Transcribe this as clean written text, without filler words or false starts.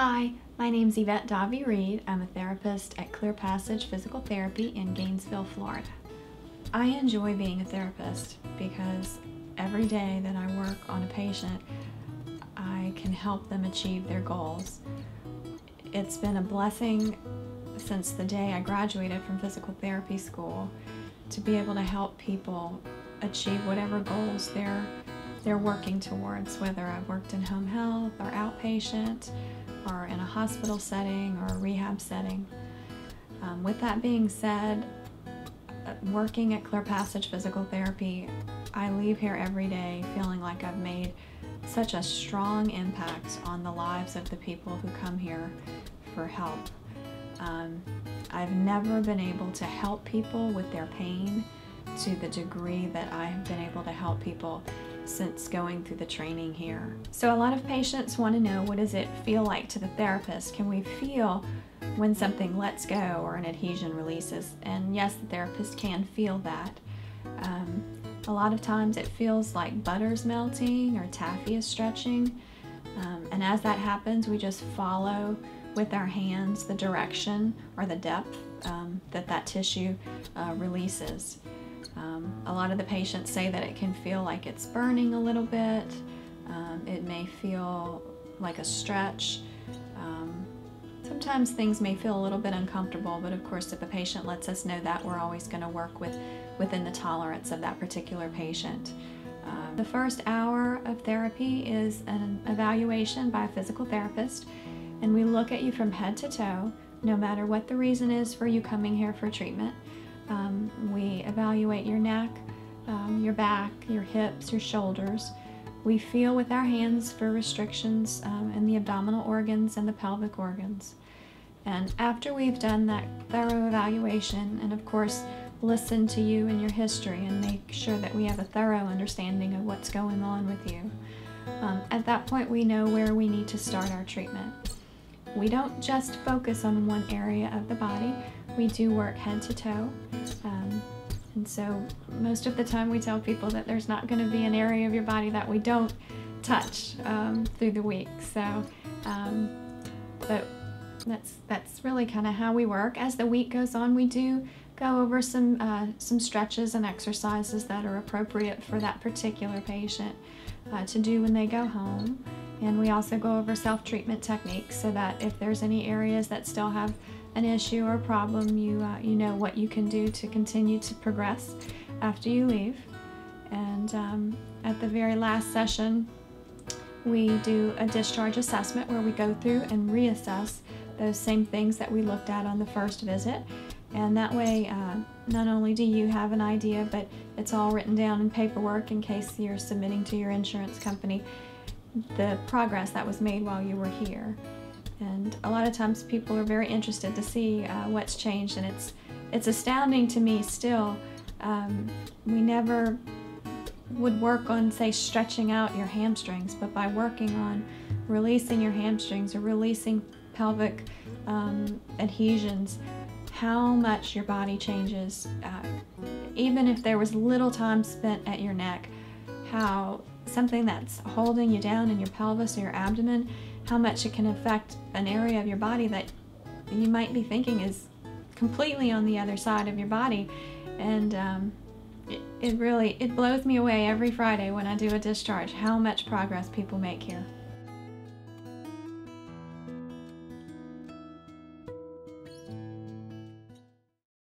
Hi, my name's Evette D'Avy Reed. I'm a therapist at Clear Passage Physical Therapy in Gainesville, Florida. I enjoy being a therapist because every day that I work on a patient, I can help them achieve their goals. It's been a blessing since the day I graduated from physical therapy school to be able to help people achieve whatever goals they're working towards, whether I've worked in home health or outpatient or in a hospital setting or a rehab setting. With that being said, working at Clear Passage Physical Therapy, I leave here every day feeling like I've made such a strong impact on the lives of the people who come here for help. I've never been able to help people with their pain to the degree that I have been able to help people since going through the training here. So a lot of patients want to know, what does it feel like to the therapist? Can we feel when something lets go or an adhesion releases? And yes, the therapist can feel that. A lot of times it feels like butter's melting or taffy is stretching. And as that happens, we just follow with our hands the direction or the depth that tissue releases. A lot of the patients say that it can feel like it's burning a little bit. It may feel like a stretch. Sometimes things may feel a little bit uncomfortable, but of course if a patient lets us know that, we're always going to work within the tolerance of that particular patient. The first hour of therapy is an evaluation by a physical therapist, and we look at you from head to toe, no matter what the reason is for you coming here for treatment. We evaluate your neck, your back, your hips, your shoulders. We feel with our hands for restrictions in the abdominal organs and the pelvic organs. And after we've done that thorough evaluation, and of course listen to you and your history and make sure that we have a thorough understanding of what's going on with you, at that point we know where we need to start our treatment. We don't just focus on one area of the body. We do work head to toe. And so most of the time we tell people that there's not going to be an area of your body that we don't touch through the week. So, but that's really kind of how we work. As the week goes on, we do go over some stretches and exercises that are appropriate for that particular patient to do when they go home. And we also go over self-treatment techniques so that if there's any areas that still have an issue or problem, you know what you can do to continue to progress after you leave. And at the very last session, we do a discharge assessment where we go through and reassess those same things that we looked at on the first visit. And that way, not only do you have an idea, but it's all written down in paperwork in case you're submitting to your insurance company the progress that was made while you were here. And a lot of times people are very interested to see what's changed, and it's astounding to me still. We never would work on, say, stretching out your hamstrings, but by working on releasing your hamstrings or releasing pelvic adhesions, how much your body changes. Even if there was little time spent at your neck, how something that's holding you down in your pelvis or your abdomen, how much it can affect an area of your body that you might be thinking is completely on the other side of your body. And it blows me away every Friday when I do a discharge how much progress people make here.